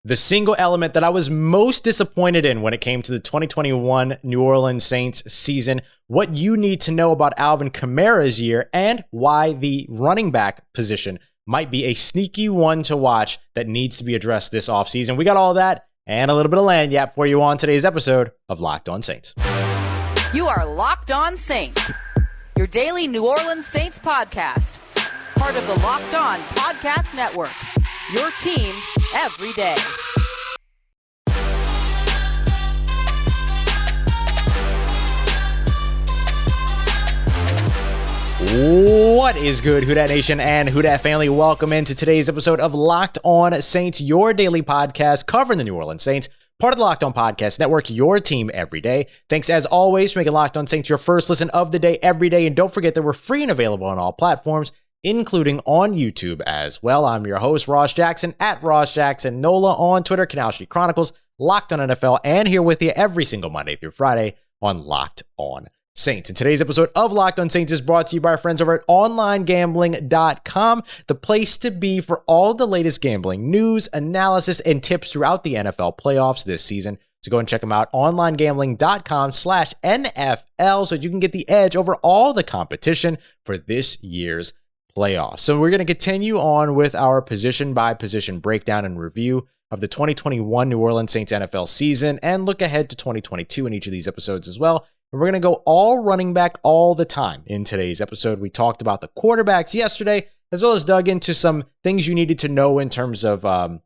the single element that I was most disappointed in when it came to the 2021 New Orleans Saints season, what you need to know about Alvin Kamara's year, and why the running back position might be a sneaky one to watch that needs to be addressed this offseason. We got all that and a little bit of land yap for you on today's episode of Locked On Saints. You are Locked On Saints, your daily New Orleans Saints podcast, part of the Locked On Podcast Network, your team every day. What is good, Who Dat Nation and Who Dat family? Welcome into today's episode of Locked On Saints, your daily podcast covering the New Orleans Saints, part of the Locked On Podcast Network, your team every day. Thanks as always for making Locked On Saints your first listen of the day every day. And don't forget that we're free and available on all platforms, including on YouTube as well. I'm your host, Ross Jackson, at Ross Jackson Nola on Twitter, Canal Street Chronicles, Locked On NFL, and here with you every single Monday through Friday on Locked On Saints. And today's episode of Locked On Saints is brought to you by our friends over at onlinegambling.com, the place to be for all the latest gambling news, analysis, and tips throughout the NFL playoffs this season. So go and check them out, onlinegambling.com/NFL, so you can get the edge over all the competition for this year's playoffs. So we're going to continue on with our position by position breakdown and review of the 2021 New Orleans Saints NFL season and look ahead to 2022 in each of these episodes as well. And we're going to go all running back all the time in today's episode. We talked about the quarterbacks yesterday, as well as dug into some things you needed to know in terms of a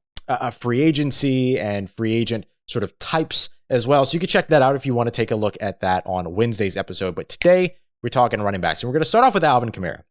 free agency and free agent sort of types as well. So you can check that out if you want to take a look at that on Wednesday's episode. But today we're talking running backs. And we're going to start off with Alvin Kamara,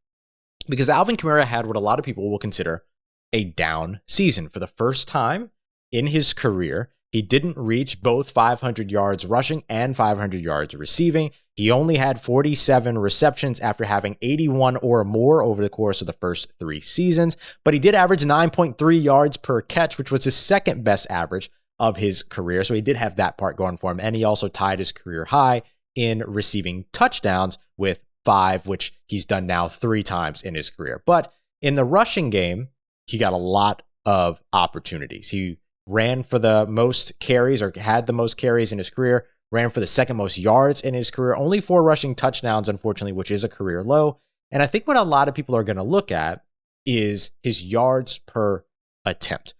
because Alvin Kamara had what a lot of people will consider a down season. For the first time in his career, he didn't reach both 500 yards rushing and 500 yards receiving. He only had 47 receptions after having 81 or more over the course of the first 3 seasons, but he did average 9.3 yards per catch, which was his second best average of his career. So he did have that part going for him, and he also tied his career high in receiving touchdowns with 5, which he's done now 3 times in his career. But in the rushing game, he got a lot of opportunities. He ran for the most carries, or had the most carries in his career, ran for the second most yards in his career, only 4 rushing touchdowns, unfortunately, which is a career low. And I think what a lot of people are going to look at is his yards per attempt.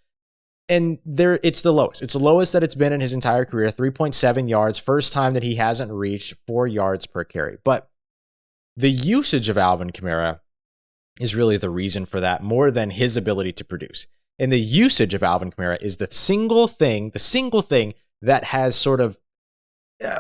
And it's the lowest. It's the lowest that it's been in his entire career, 3.7 yards, first time that he hasn't reached 4 yards per carry. But the usage of Alvin Kamara is really the reason for that, more than his ability to produce. And the usage of Alvin Kamara is the single thing that has sort of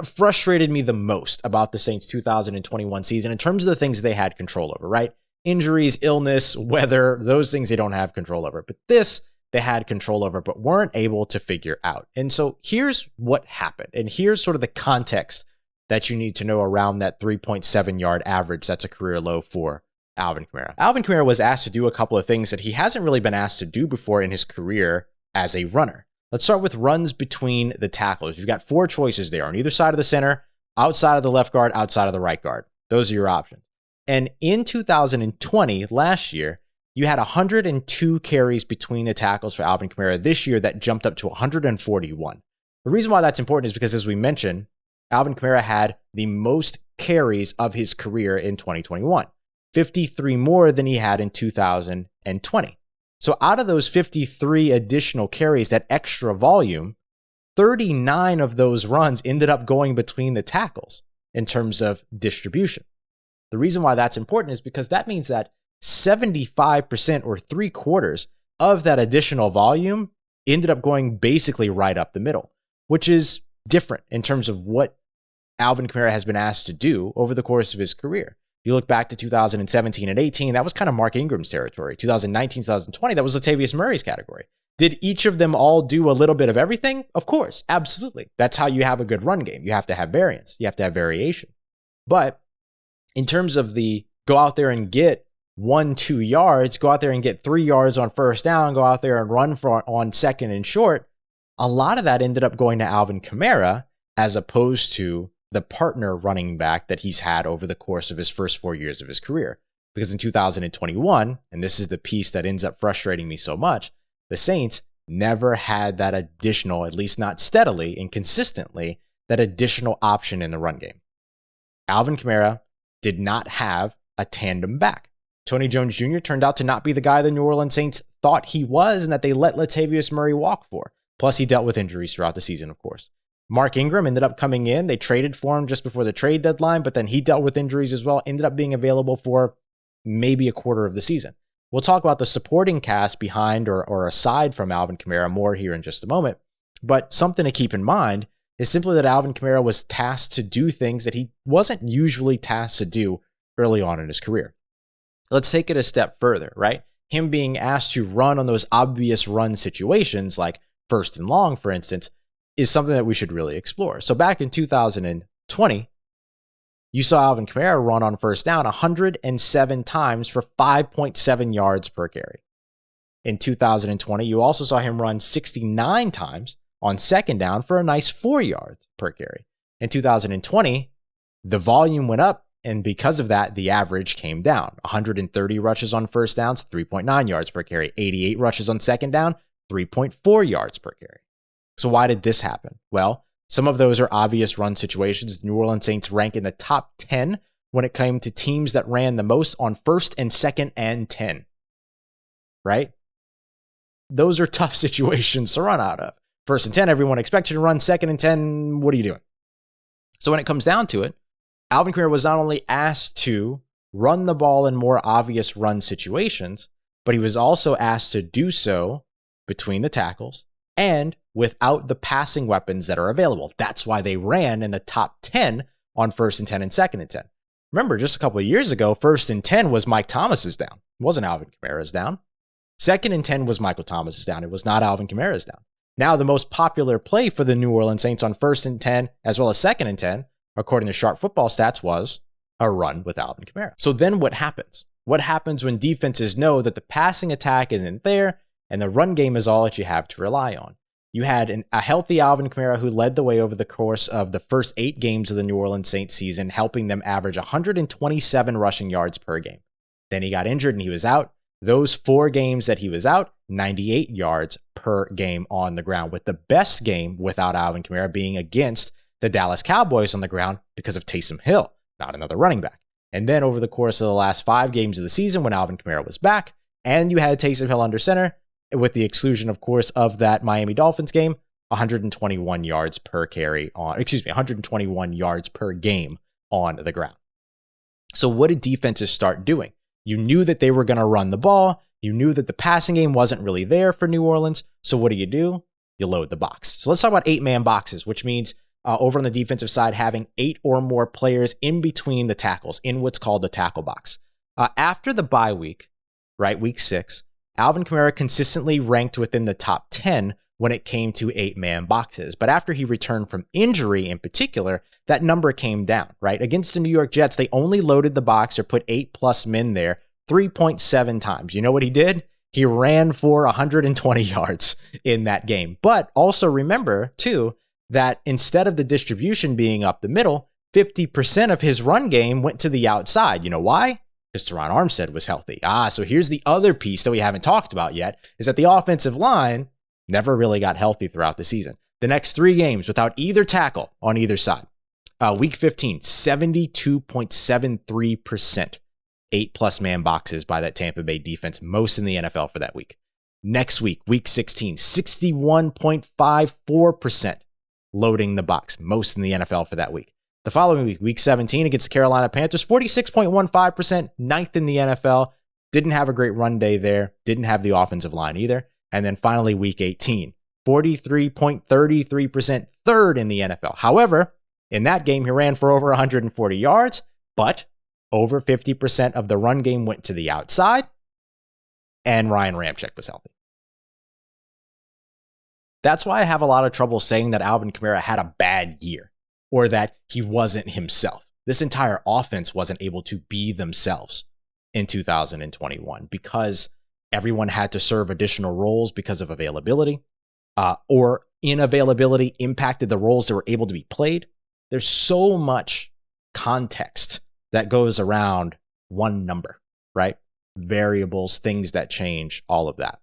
frustrated me the most about the Saints 2021 season in terms of the things they had control over, right? Injuries, illness, weather, those things they don't have control over. But this, they had control over, but weren't able to figure out. And so here's what happened. And here's sort of the context that you need to know around that 3.7 yard average. That's a career low for Alvin Kamara. Alvin Kamara was asked to do a couple of things that he hasn't really been asked to do before in his career as a runner. Let's start with runs between the tackles. You've got 4 choices there on either side of the center, outside of the left guard, outside of the right guard. Those are your options. And in 2020, last year, you had 102 carries between the tackles for Alvin Kamara. This year, that jumped up to 141. The reason why that's important is because, as we mentioned, Alvin Kamara had the most carries of his career in 2021. 53 more than he had in 2020. So out of those 53 additional carries, that extra volume, 39 of those runs ended up going between the tackles in terms of distribution. The reason why that's important is because that means that 75% or 3/4 of that additional volume ended up going basically right up the middle, which is different in terms of what Alvin Kamara has been asked to do over the course of his career. You look back to 2017 and 18, that was kind of Mark Ingram's territory. 2019, 2020, that was Latavius Murray's category. Did each of them all do a little bit of everything? Of course, absolutely. That's how you have a good run game. You have to have variance. You have to have variation. But in terms of the go out there and get 1-2 yards, go out there and get 3 yards on first down, go out there and run for on second and short, a lot of that ended up going to Alvin Kamara as opposed to the partner running back that he's had over the course of his first 4 years of his career. Because in 2021, and this is the piece that ends up frustrating me so much, the Saints never had that additional, at least not steadily and consistently, that additional option in the run game. Alvin Kamara did not have a tandem back. Tony Jones Jr. turned out to not be the guy the New Orleans Saints thought he was and that they let Latavius Murray walk for. Plus, he dealt with injuries throughout the season, of course. Mark Ingram ended up coming in. They traded for him just before the trade deadline, but then he dealt with injuries as well, ended up being available for maybe a quarter of the season. We'll talk about the supporting cast behind or aside from Alvin Kamara more here in just a moment, but something to keep in mind is simply that Alvin Kamara was tasked to do things that he wasn't usually tasked to do early on in his career. Let's take it a step further, right? Him being asked to run on those obvious run situations like first and long, for instance, is something that we should really explore. So back in 2020, you saw Alvin Kamara run on first down 107 times for 5.7 yards per carry. In 2020, you also saw him run 69 times on second down for a nice 4 yards per carry. In 2020, the volume went up, and because of that, the average came down. 130 rushes on first downs, 3.9 yards per carry. 88 rushes on second down, 3.4 yards per carry. So why did this happen? Well, some of those are obvious run situations. The New Orleans Saints rank in the top 10 when it came to teams that ran the most on first and second and 10. Right? Those are tough situations to run out of. First and 10, everyone expects you to run. Second and 10, what are you doing? So when it comes down to it, Alvin Kamara was not only asked to run the ball in more obvious run situations, but he was also asked to do so between the tackles and without the passing weapons that are available. That's why they ran in the top 10 on first and 10 and second and 10. Remember, just a couple of years ago, first and 10 was Mike Thomas's down. It wasn't Alvin Kamara's down. Second and 10 was Michael Thomas's down. It was not Alvin Kamara's down. Now, the most popular play for the New Orleans Saints on first and 10, as well as second and 10, according to Sharp Football Stats, was a run with Alvin Kamara. So then what happens? What happens when defenses know that the passing attack isn't there and the run game is all that you have to rely on? You had a healthy Alvin Kamara who led the way over the course of the first 8 games of the New Orleans Saints season, helping them average 127 rushing yards per game. Then he got injured and he was out. Those 4 games that he was out, 98 yards per game on the ground, with the best game without Alvin Kamara being against the Dallas Cowboys on the ground because of Taysom Hill, not another running back. And then over the course of the last 5 games of the season when Alvin Kamara was back, and you had Taysom Hill under center, with the exclusion, of course, of that Miami Dolphins game, 121 yards per carry on, 121 yards per game on the ground. So what did defenses start doing? You knew that they were going to run the ball. You knew that the passing game wasn't really there for New Orleans. So what do? You load the box. So let's talk about 8-man boxes, which means over on the defensive side, having 8 or more players in between the tackles in what's called the tackle box. After the bye week, right, week 6, Alvin Kamara consistently ranked within the top 10 when it came to 8-man boxes. But after he returned from injury in particular, that number came down, right? Against the New York Jets, they only loaded the box or put 8+ men there 3.7 times. You know what he did? He ran for 120 yards in that game. But also remember, too, that instead of the distribution being up the middle, 50% of his run game went to the outside. You know why? Because Teron Armstead was healthy. So here's the other piece that we haven't talked about yet, is that the offensive line never really got healthy throughout the season. The next 3 games without either tackle on either side. Week 15, 72.73%. 8+ man boxes by that Tampa Bay defense, most in the NFL for that week. Next week, week 16, 61.54% loading the box, most in the NFL for that week. The following week, week 17 against the Carolina Panthers, 46.15%, 9th in the NFL. Didn't have a great run day there. Didn't have the offensive line either. And then finally, week 18, 43.33%, 3rd in the NFL. However, in that game, he ran for over 140 yards, but over 50% of the run game went to the outside, and Ryan Ramczyk was healthy. That's why I have a lot of trouble saying that Alvin Kamara had a bad year or that he wasn't himself. This entire offense wasn't able to be themselves in 2021 because everyone had to serve additional roles because of availability or inavailability impacted the roles that were able to be played. There's so much context that goes around one number, right? Variables, things that change, all of that.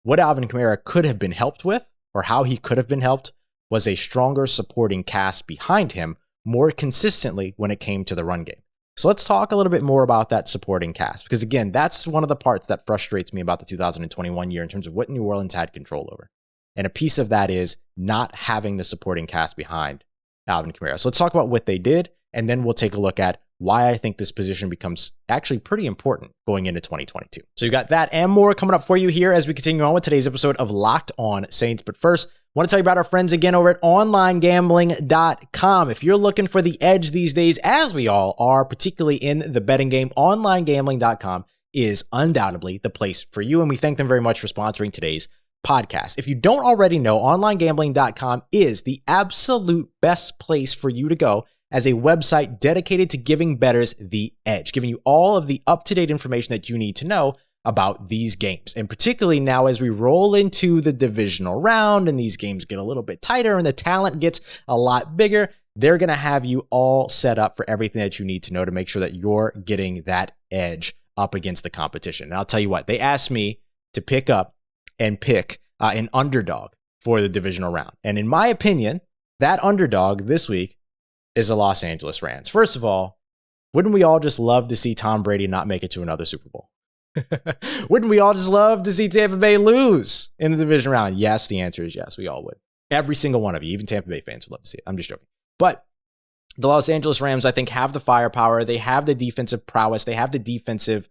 what Alvin Kamara could have been helped with, or how he could have been helped, was a stronger supporting cast behind him more consistently when it came to the run game. So let's talk a little bit more about that supporting cast, because again, that's one of the parts that frustrates me about the 2021 year in terms of what New Orleans had control over. And a piece of that is not having the supporting cast behind Alvin Kamara. So let's talk about what they did, and then we'll take a look at why I think this position becomes actually pretty important going into 2022. So you got that and more coming up for you here as we continue on with today's episode of Locked On Saints. But first, I want to tell you about our friends again over at onlinegambling.com. If you're looking for the edge these days, as we all are, particularly in the betting game, onlinegambling.com is undoubtedly the place for you. And we thank them very much for sponsoring today's podcast. If you don't already know, onlinegambling.com is the absolute best place for you to go as a website dedicated to giving bettors the edge, giving you all of the up-to-date information that you need to know about these games. And particularly now as we roll into the divisional round and these games get a little bit tighter and the talent gets a lot bigger, they're going to have you all set up for everything that you need to know to make sure that you're getting that edge up against the competition. And I'll tell you what, they asked me to pick up and pick an underdog for the divisional round. And in my opinion, that underdog this week is the Los Angeles Rams. First of all, wouldn't we all just love to see Tom Brady not make it to another Super Bowl? Wouldn't we all just love to see Tampa Bay lose in the division round? Yes, the answer is yes, we all would. Every single one of you, even Tampa Bay fans would love to see it. I'm just joking. But the Los Angeles Rams, I think, have the firepower. They have the defensive prowess. They have the defensive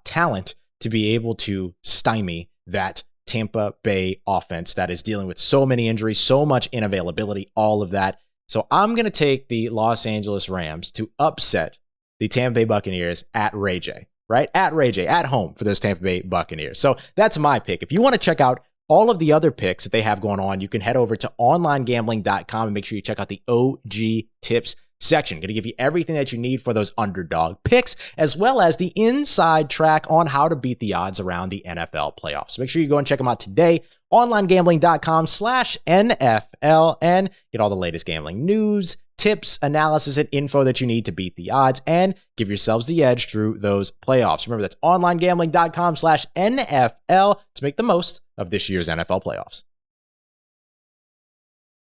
talent to be able to stymie that Tampa Bay offense that is dealing with so many injuries, so much unavailability, all of that. So I'm going to take the Los Angeles Rams to upset the Tampa Bay Buccaneers at Ray J, right? At Ray J, at home for those Tampa Bay Buccaneers. So that's my pick. If you want to check out all of the other picks that they have going on, you can head over to onlinegambling.com and make sure you check out the OG tips section. Going to give you everything that you need for those underdog picks, as well as the inside track on how to beat the odds around the NFL playoffs. So make sure you go and check them out today. onlinegambling.com/NFL and get all the latest gambling news, tips, analysis, and info that you need to beat the odds and give yourselves the edge through those playoffs. Remember, that's onlinegambling.com/NFL to make the most of this year's NFL playoffs.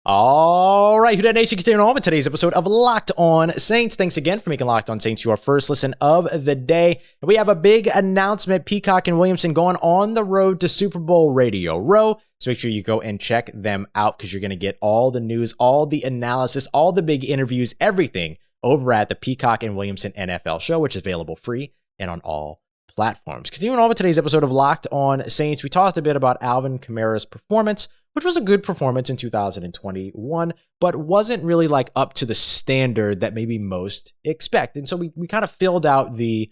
All right, Who Dat Nation, continuing on with today's episode of Locked On Saints. Thanks again for making Locked On Saints your first listen of the day. And we have a big announcement. Peacock and Williamson going on the road to Super Bowl Radio Row. So make sure you go and check them out because you're going to get all the news, all the analysis, all the big interviews, everything over at the Peacock and Williamson NFL show, which is available free and on all platforms. Continuing on with today's episode of Locked On Saints, we talked a bit about Alvin Kamara's performance, which was a good performance in 2021, but wasn't really like up to the standard that maybe most expect. And so we kind of filled out the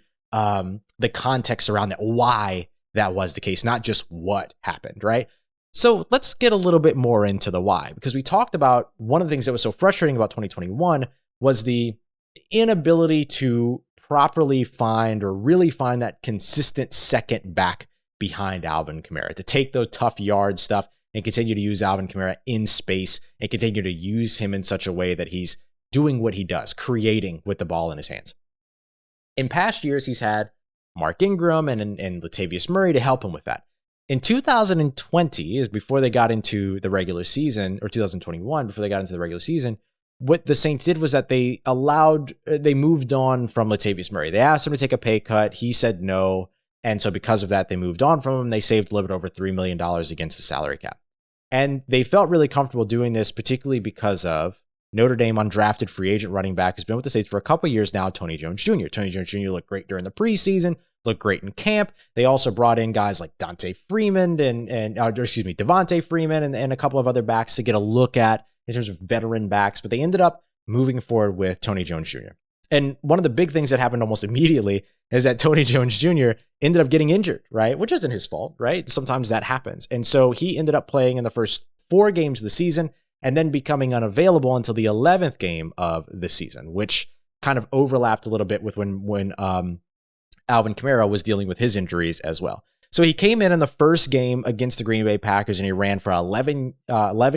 context around that, why that was the case, not just what happened, right? So let's get a little bit more into the why, because we talked about one of the things that was so frustrating about 2021 was the inability to properly find or really find that consistent second back behind Alvin Kamara to take those tough yard stuff and continue to use Alvin Kamara in space and continue to use him in such a way that he's doing what he does, creating with the ball in his hands. In past years, he's had Mark Ingram and Latavius Murray to help him with that. In 2020, is before they got into the regular season, or 2021, before they got into the regular season, what the Saints did was that they moved on from Latavius Murray. They asked him to take a pay cut. He said no. And so because of that, they moved on from him. They saved a little bit over $3 million against the salary cap. And they felt really comfortable doing this, particularly because of Notre Dame undrafted free agent running back who's been with the Saints for a couple years now, Tony Jones Jr. Tony Jones Jr. looked great during the preseason, looked great in camp. They also brought in guys like Devontae Freeman and a couple of other backs to get a look at in terms of veteran backs, but they ended up moving forward with Tony Jones Jr. And one of the big things that happened almost immediately is that Tony Jones Jr. ended up getting injured, right? Which isn't his fault, right? Sometimes that happens. And so he ended up playing in the first 4 games of the season and then becoming unavailable until the 11th game of the season, which kind of overlapped a little bit with when Alvin Kamara was dealing with his injuries as well. So he came in the first game against the Green Bay Packers and he ran for 11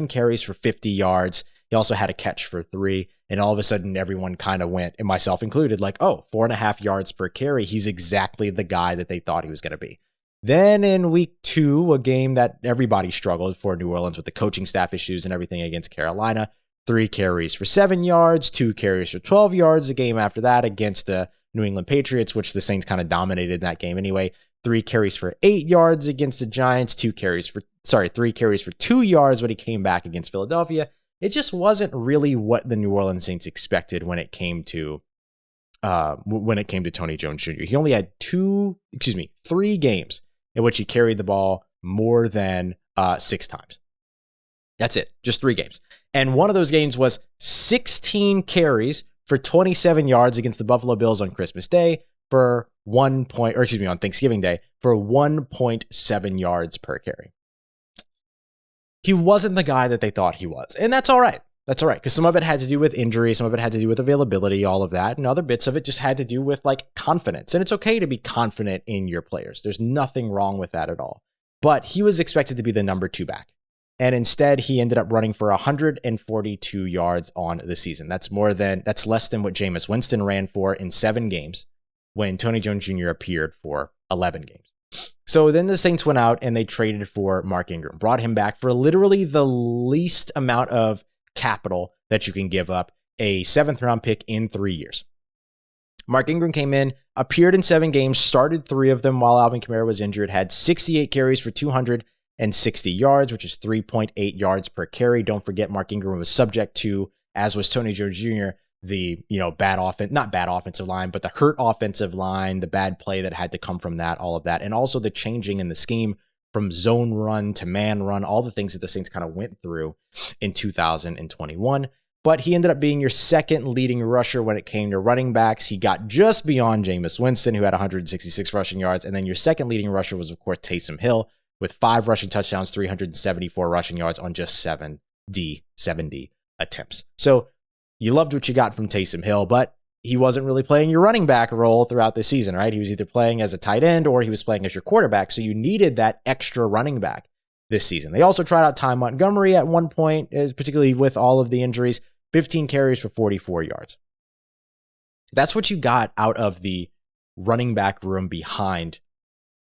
carries for 50 yards. He also had a catch for 3. And all of a sudden, everyone kind of went, and myself included, like, oh, 4.5 yards per carry. He's exactly the guy that they thought he was going to be. Then in week 2, a game that everybody struggled for New Orleans with the coaching staff issues and everything against Carolina, 3 carries for 7 yards, 2 carries for 12 yards. The game after that against the New England Patriots, which the Saints kind of dominated in that game anyway, 3 carries for 8 yards against the Giants, 3 carries for 2 yards when he came back against Philadelphia. It just wasn't really what the New Orleans Saints expected when it came to Tony Jones Jr. He only had 3 games in which he carried the ball more than 6 times. That's it, just 3 games. And one of those games was 16 carries for 27 yards against the Buffalo Bills on Christmas Day on Thanksgiving Day for 1.7 yards per carry. He wasn't the guy that they thought he was. And that's all right. That's all right, because some of it had to do with injury, some of it had to do with availability, all of that, and other bits of it just had to do with confidence. And it's okay to be confident in your players. There's nothing wrong with that at all. But he was expected to be the number 2 back. And instead, he ended up running for 142 yards on the season. That's less than what Jameis Winston ran for in 7 games when Tony Jones Jr. appeared for 11 games. So then the Saints went out and they traded for Mark Ingram, brought him back for literally the least amount of capital that you can give up, a 7th round pick in 3 years. Mark Ingram came in, appeared in 7 games, started 3 of them while Alvin Kamara was injured, had 68 carries for 260 yards, which is 3.8 yards per carry. Don't forget, Mark Ingram was subject to, as was Tony Jones Jr., the not bad offensive line, but the hurt offensive line, the bad play that had to come from that, all of that, and also the changing in the scheme from zone run to man run, all the things that the Saints kind of went through in 2021. But he ended up being your 2nd leading rusher when it came to running backs. He got just beyond Jameis Winston, who had 166 rushing yards. And then your 2nd leading rusher was, of course, Taysom Hill with 5 rushing touchdowns, 374 rushing yards on just 70 attempts. So you loved what you got from Taysom Hill, but he wasn't really playing your running back role throughout the season, right? He was either playing as a tight end or he was playing as your quarterback. So you needed that extra running back this season. They also tried out Ty Montgomery at one point, particularly with all of the injuries, 15 carries for 44 yards. That's what you got out of the running back room behind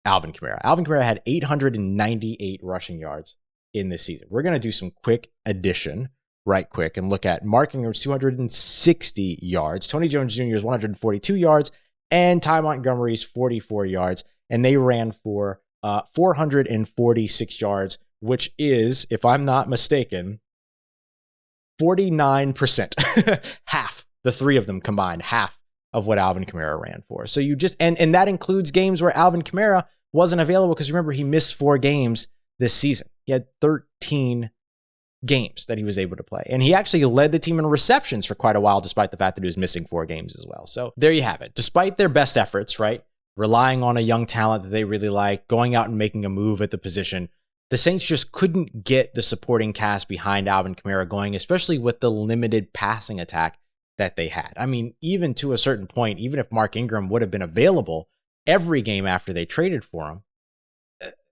Alvin Kamara. Alvin Kamara had 898 rushing yards in this season. We're going to do some quick addition right quick and look at Mark Ingram's 260 yards, Tony Jones Jr.'s 142 yards, and Ty Montgomery's 44 yards. And they ran for 446 yards, which is, if I'm not mistaken, 49%. Half, the 3 of them combined, half of what Alvin Kamara ran for. So you just, and that includes games where Alvin Kamara wasn't available, because remember, he missed 4 games this season. He had 13 games that he was able to play. And he actually led the team in receptions for quite a while, despite the fact that he was missing 4 games as well. So there you have it. Despite their best efforts, right? Relying on a young talent that they really like, going out and making a move at the position, the Saints just couldn't get the supporting cast behind Alvin Kamara going, especially with the limited passing attack that they had. I mean, even to a certain point, even if Mark Ingram would have been available every game after they traded for him,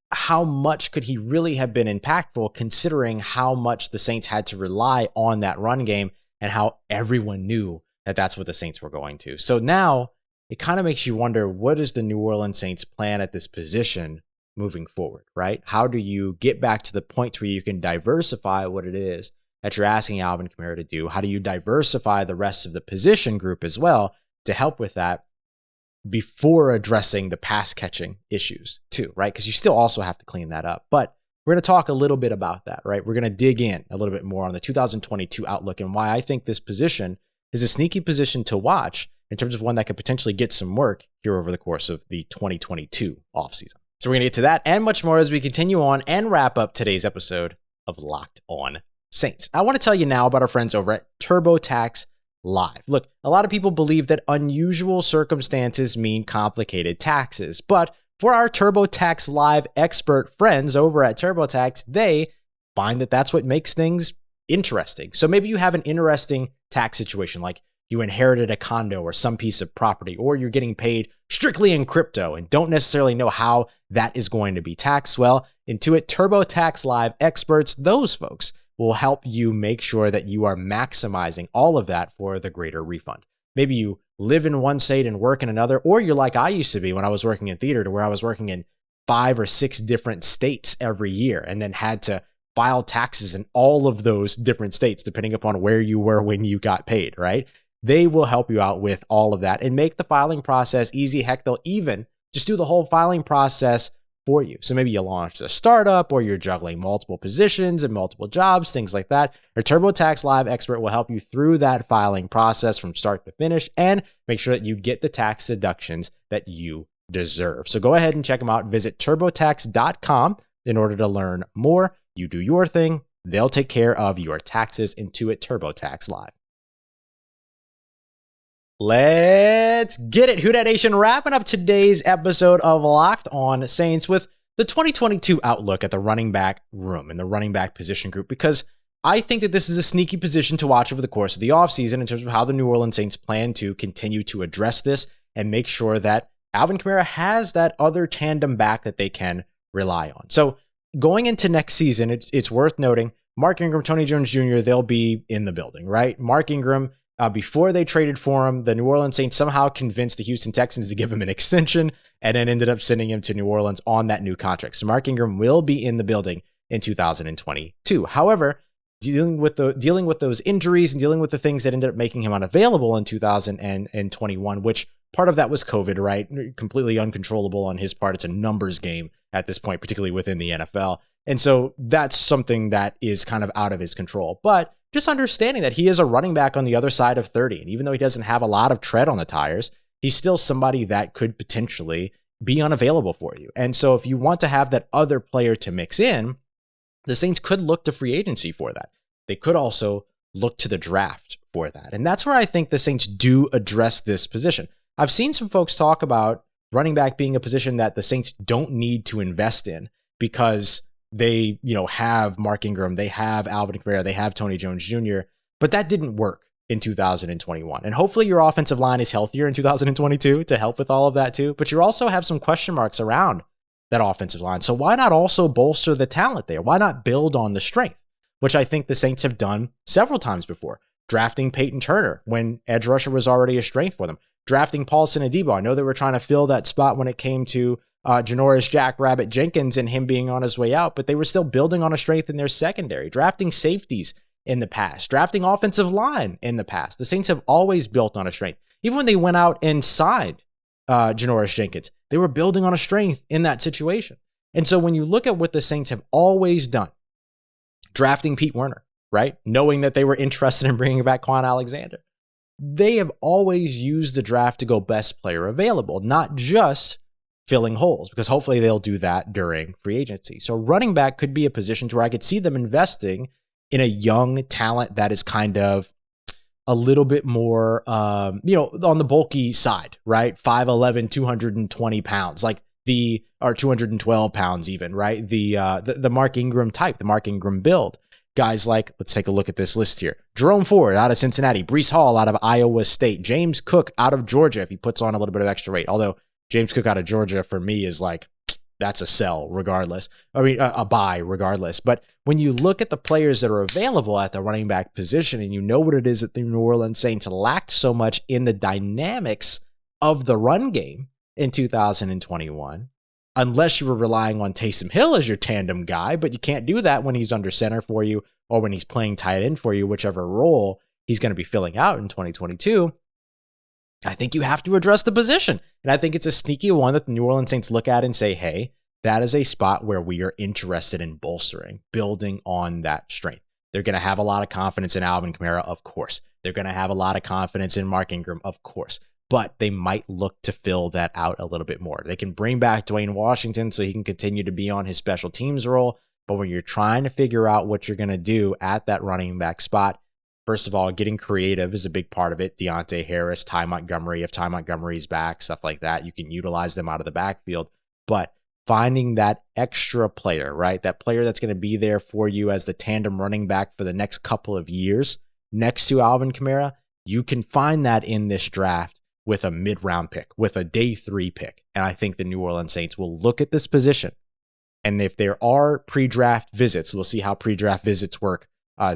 how much could he really have been impactful, considering how much the Saints had to rely on that run game and how everyone knew that that's what the Saints were going to. So now it kind of makes you wonder, what is the New Orleans Saints plan at this position moving forward, right? How do you get back to the point where you can diversify what it is that you're asking Alvin Kamara to do? How do you diversify the rest of the position group as well to help with that before addressing the pass catching issues too, right? Because you still also have to clean that up. But we're going to talk a little bit about that, right? We're going to dig in a little bit more on the 2022 outlook and why I think this position is a sneaky position to watch in terms of one that could potentially get some work here over the course of the 2022 offseason. So we're going to get to that and much more as we continue on and wrap up today's episode of Locked On Saints. I want to tell you now about our friends over at TurboTax Live. Look, a lot of people believe that unusual circumstances mean complicated taxes, but for our TurboTax Live expert friends over at TurboTax, they find that that's what makes things interesting. So maybe you have an interesting tax situation, like you inherited a condo or some piece of property, or you're getting paid strictly in crypto and don't necessarily know how that is going to be taxed. Well, Intuit TurboTax Live experts, those folks, will help you make sure that you are maximizing all of that for the greater refund. Maybe you live in one state and work in another, or you're like I used to be when I was working in theater, to where I was working in 5 or 6 different states every year and then had to file taxes in all of those different states, depending upon where you were when you got paid, right? They will help you out with all of that and make the filing process easy. Heck, they'll even just do the whole filing process for you. So maybe you launched a startup or you're juggling multiple positions and multiple jobs, things like that. Our TurboTax Live expert will help you through that filing process from start to finish and make sure that you get the tax deductions that you deserve. So go ahead and check them out. Visit turbotax.com in order to learn more. You do your thing. They'll take care of your taxes. Intuit TurboTax Live. Let's get it. Who Dat Nation, wrapping up today's episode of Locked On Saints with the 2022 outlook at the running back room and the running back position group, because I think that this is a sneaky position to watch over the course of the offseason in terms of how the New Orleans Saints plan to continue to address this and make sure that Alvin Kamara has that other tandem back that they can rely on. So going into next season, it's worth noting Mark Ingram, Tony Jones Jr., they'll be in the building, right? Mark Ingram, before they traded for him, the New Orleans Saints somehow convinced the Houston Texans to give him an extension and then ended up sending him to New Orleans on that new contract. So Mark Ingram will be in the building in 2022. However, dealing with those injuries and dealing with the things that ended up making him unavailable in 2021, which part of that was COVID, right? Completely uncontrollable on his part. It's a numbers game at this point, particularly within the NFL. And so that's something that is kind of out of his control. But just understanding that he is a running back on the other side of 30. And even though he doesn't have a lot of tread on the tires, he's still somebody that could potentially be unavailable for you. And so if you want to have that other player to mix in, the Saints could look to free agency for that. They could also look to the draft for that. And that's where I think the Saints do address this position. I've seen some folks talk about running back being a position that the Saints don't need to invest in because they, have Mark Ingram, they have Alvin Kamara, they have Tony Jones Jr., but that didn't work in 2021. And hopefully your offensive line is healthier in 2022 to help with all of that too. But you also have some question marks around that offensive line. So why not also bolster the talent there? Why not build on the strength, which I think the Saints have done several times before? Drafting Peyton Turner when edge rusher was already a strength for them. Drafting Paulson Adebo. I know they were trying to fill that spot when it came to Janoris Jackrabbit Jenkins and him being on his way out, but they were still building on a strength in their secondary. Drafting safeties in the past. Drafting offensive line in the past. The Saints have always built on a strength. Even when they went out and signed Janoris Jenkins, they were building on a strength in that situation. And so when you look at what the Saints have always done, drafting Pete Werner, right? Knowing that they were interested in bringing back Quan Alexander. They have always used the draft to go best player available, not just filling holes, because hopefully they'll do that during free agency. So running back could be a position to where I could see them investing in a young talent that is kind of a little bit more, on the bulky side, right? 5'11", 220 pounds, or 212 pounds even, right? The Mark Ingram type, the Mark Ingram build. Guys like, let's take a look at this list here. Jerome Ford out of Cincinnati, Breece Hall out of Iowa State, James Cook out of Georgia if he puts on a little bit of extra weight. Although James Cook out of Georgia for me is that's a sell regardless. A buy regardless. But when you look at the players that are available at the running back position and you know what it is that the New Orleans Saints lacked so much in the dynamics of the run game in 2021, unless you were relying on Taysom Hill as your tandem guy, but you can't do that when he's under center for you or when he's playing tight end for you, whichever role he's going to be filling out in 2022. I think you have to address the position. And I think it's a sneaky one that the New Orleans Saints look at and say, hey, that is a spot where we are interested in bolstering, building on that strength. They're going to have a lot of confidence in Alvin Kamara, of course. They're going to have a lot of confidence in Mark Ingram, of course. But they might look to fill that out a little bit more. They can bring back Dwayne Washington so he can continue to be on his special teams role. But when you're trying to figure out what you're going to do at that running back spot, first of all, getting creative is a big part of it. Deontay Harris, Ty Montgomery, if Ty Montgomery's back, stuff like that. You can utilize them out of the backfield. But finding that extra player, right? That player that's going to be there for you as the tandem running back for the next couple of years next to Alvin Kamara, you can find that in this draft with a mid-round pick, with a day 3 pick. And I think the New Orleans Saints will look at this position. And if there are pre-draft visits, we'll see how pre-draft visits work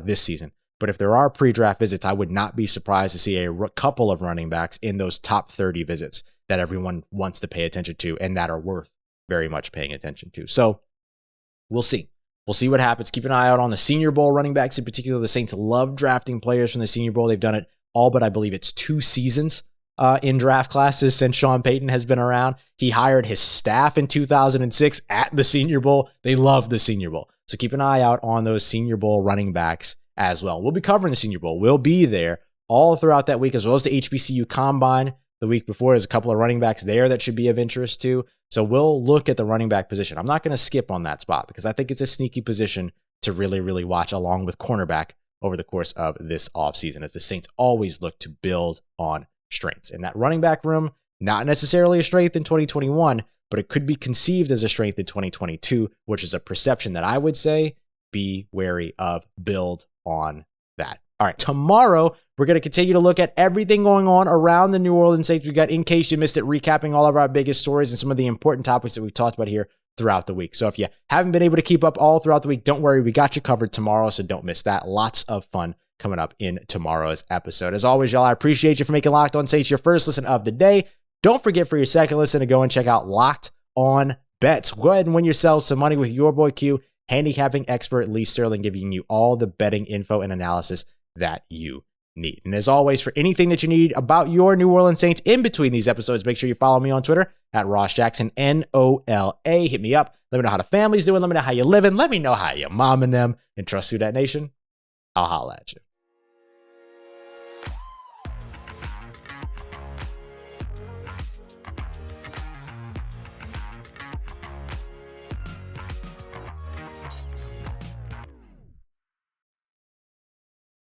this season. But if there are pre-draft visits, I would not be surprised to see a couple of running backs in those top 30 visits that everyone wants to pay attention to and that are worth very much paying attention to. So we'll see. We'll see what happens. Keep an eye out on the Senior Bowl running backs. In particular, the Saints love drafting players from the Senior Bowl. They've done it all but I believe it's 2 seasons in draft classes since Sean Payton has been around. He hired his staff in 2006 at the Senior Bowl. They love the Senior Bowl. So keep an eye out on those Senior Bowl running backs as well. We'll be covering the Senior Bowl. We'll be there all throughout that week, as well as the HBCU Combine the week before. There's a couple of running backs there that should be of interest too. So we'll look at the running back position. I'm not going to skip on that spot because I think it's a sneaky position to really, really watch along with cornerback over the course of this offseason, as the Saints always look to build on strengths. And that running back room, not necessarily a strength in 2021, but it could be conceived as a strength in 2022, which is a perception that I would say be wary of. Build on that. All right, tomorrow, we're going to continue to look at everything going on around the New Orleans Saints. We got, in case you missed it, recapping all of our biggest stories and some of the important topics that we've talked about here throughout the week. So if you haven't been able to keep up all throughout the week, don't worry. We got you covered tomorrow, so don't miss that. Lots of fun coming up in tomorrow's episode. As always, y'all, I appreciate you for making Locked On Saints your first listen of the day. Don't forget for your second listen to go and check out Locked On Bets. Go ahead and win yourselves some money with your boy Q, handicapping expert Lee Sterling, giving you all the betting info and analysis that you need. And as always, for anything that you need about your New Orleans Saints in between these episodes, make sure you follow me on Twitter at Ross Jackson, NOLA. Hit me up. Let me know how the family's doing. Let me know how you're living. Let me know how you're momming them. And trust you, that nation. I'll holla at you.